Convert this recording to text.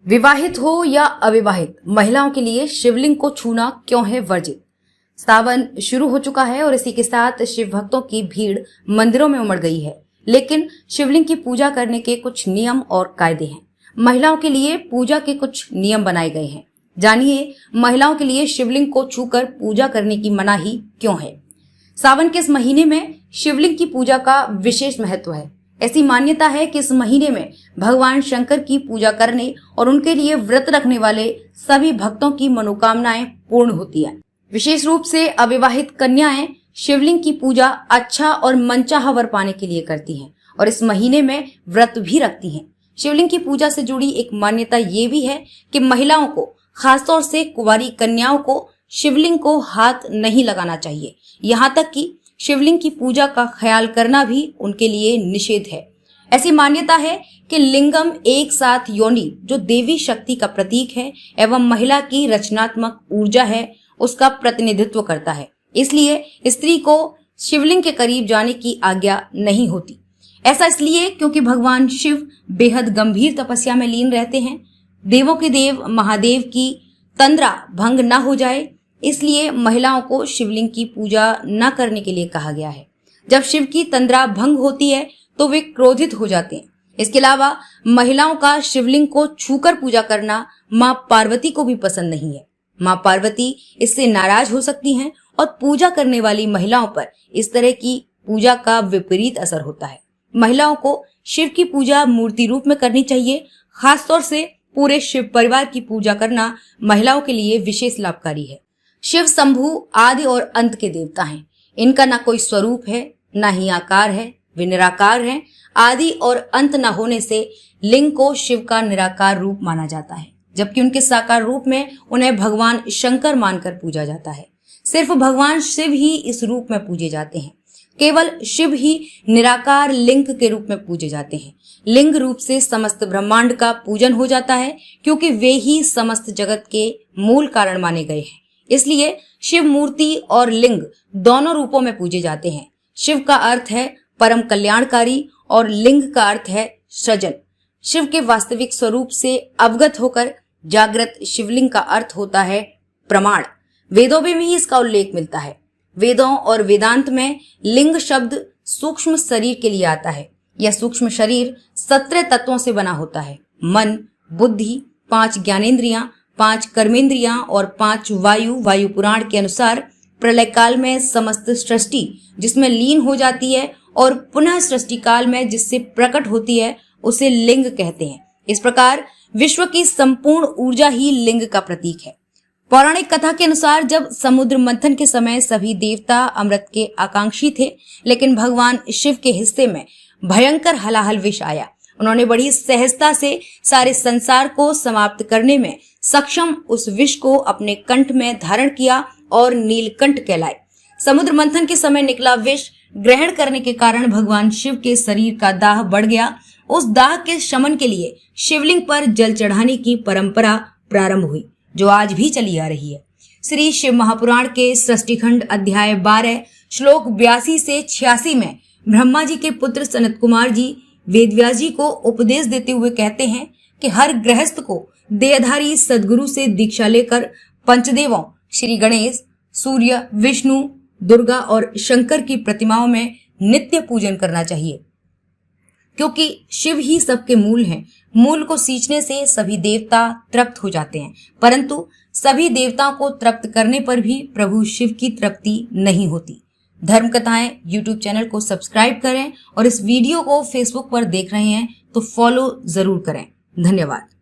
विवाहित हो या अविवाहित महिलाओं के लिए शिवलिंग को छूना क्यों है वर्जित। सावन शुरू हो चुका है और इसी के साथ शिव भक्तों की भीड़ मंदिरों में उमड़ गई है। लेकिन शिवलिंग की पूजा करने के कुछ नियम और कायदे हैं। महिलाओं के लिए पूजा के कुछ नियम बनाए गए हैं। जानिए महिलाओं के लिए शिवलिंग को छूकर पूजा करने की मनाही क्यों है। सावन के इस महीने में शिवलिंग की पूजा का विशेष महत्व है। ऐसी मान्यता है कि इस महीने में भगवान शंकर की पूजा करने और उनके लिए व्रत रखने वाले सभी भक्तों की मनोकामनाएं पूर्ण होती हैं। विशेष रूप से अविवाहित कन्याएं शिवलिंग की पूजा अच्छा और मनचाहा वर पाने के लिए करती हैं और इस महीने में व्रत भी रखती हैं। शिवलिंग की पूजा से जुड़ी एक मान्यता ये भी है कि महिलाओं को, खासतौर से कुंवारी कन्याओं को शिवलिंग को हाथ नहीं लगाना चाहिए। यहाँ तक कि शिवलिंग की पूजा का ख्याल करना भी उनके लिए निषेध है। ऐसी मान्यता है कि लिंगम एक साथ योनि जो देवी शक्ति का प्रतीक है एवं महिला की रचनात्मक ऊर्जा है, उसका प्रतिनिधित्व करता है। इसलिए स्त्री को शिवलिंग के करीब जाने की आज्ञा नहीं होती। ऐसा इसलिए क्योंकि भगवान शिव बेहद गंभीर तपस्या में लीन रहते हैं। देवों के देव महादेव की तंद्रा भंग न हो जाए, इसलिए महिलाओं को शिवलिंग की पूजा न करने के लिए कहा गया है। जब शिव की तंद्रा भंग होती है तो वे क्रोधित हो जाते हैं। इसके अलावा महिलाओं का शिवलिंग को छूकर पूजा करना मां पार्वती को भी पसंद नहीं है। मां पार्वती इससे नाराज हो सकती हैं और पूजा करने वाली महिलाओं पर इस तरह की पूजा का विपरीत असर होता है। महिलाओं को शिव की पूजा मूर्ति रूप में करनी चाहिए। खासतौर से पूरे शिव परिवार की पूजा करना महिलाओं के लिए विशेष लाभकारी है। शिव शंभु आदि और अंत के देवता हैं। इनका ना कोई स्वरूप है, ना ही आकार है, वे निराकार हैं। आदि और अंत न होने से लिंग को शिव का निराकार रूप माना जाता है, जबकि उनके साकार रूप में उन्हें भगवान शंकर मानकर पूजा जाता है। सिर्फ भगवान शिव ही इस रूप में पूजे जाते हैं। केवल शिव ही निराकार लिंग के रूप में पूजे जाते हैं। लिंग रूप से समस्त ब्रह्मांड का पूजन हो जाता है, क्योंकि वे ही समस्त जगत के मूल कारण माने गए हैं। इसलिए शिव मूर्ति और लिंग दोनों रूपों में पूजे जाते हैं। शिव का अर्थ है परम कल्याणकारी और लिंग का अर्थ है सृजन। शिव के वास्तविक स्वरूप से अवगत होकर जागृत शिवलिंग का अर्थ होता है प्रमाण। वेदों में भी इसका उल्लेख मिलता है। वेदों और वेदांत में लिंग शब्द सूक्ष्म शरीर के लिए आता है। यह सूक्ष्म शरीर 17 तत्वों से बना होता है। मन, बुद्धि, 5 ज्ञानेंद्रियां, 5 कर्मेंद्रियां और 5 वायु पुराण के अनुसार प्रलय काल में समस्त सृष्टि जिसमें लीन हो जाती है और पुनः सृष्टि काल में जिससे प्रकट होती है, उसे लिंग कहते हैं। इस प्रकार विश्व की संपूर्ण ऊर्जा ही लिंग का प्रतीक है। पौराणिक कथा के अनुसार जब समुद्र मंथन के समय सभी देवता अमृत के आकांक्षी थे, लेकिन भगवान शिव के हिस्से में भयंकर हलाहल विष आया। उन्होंने बड़ी सहजता से सारे संसार को समाप्त करने में सक्षम उस विष को अपने कंठ में धारण किया और नीलकंठ कहलाए। समुद्र मंथन के समय निकला विष ग्रहण करने के कारण भगवान शिव के शरीर का दाह बढ़ गया। उस दाह के शमन के लिए शिवलिंग पर जल चढ़ाने की परंपरा प्रारंभ हुई, जो आज भी चली आ रही है। श्री शिव महापुराण के सृष्टिखंड अध्याय 12 श्लोक 82 से 86 में ब्रह्मा जी के पुत्र सनत कुमार जी वेदव्यास जी को उपदेश देते हुए कहते हैं कि हर गृहस्थ को देहधारी सदगुरु से दीक्षा लेकर पंचदेवों श्री गणेश, सूर्य, विष्णु, दुर्गा और शंकर की प्रतिमाओं में नित्य पूजन करना चाहिए, क्योंकि शिव ही सबके मूल हैं। मूल को सींचने से सभी देवता तृप्त हो जाते हैं, परंतु सभी देवताओं को तृप्त करने पर भी प्रभु शिव की तृप्ति नहीं होती। धर्म कथाएं YouTube चैनल को सब्सक्राइब करें और इस वीडियो को Facebook पर देख रहे हैं तो फॉलो जरूर करें। धन्यवाद।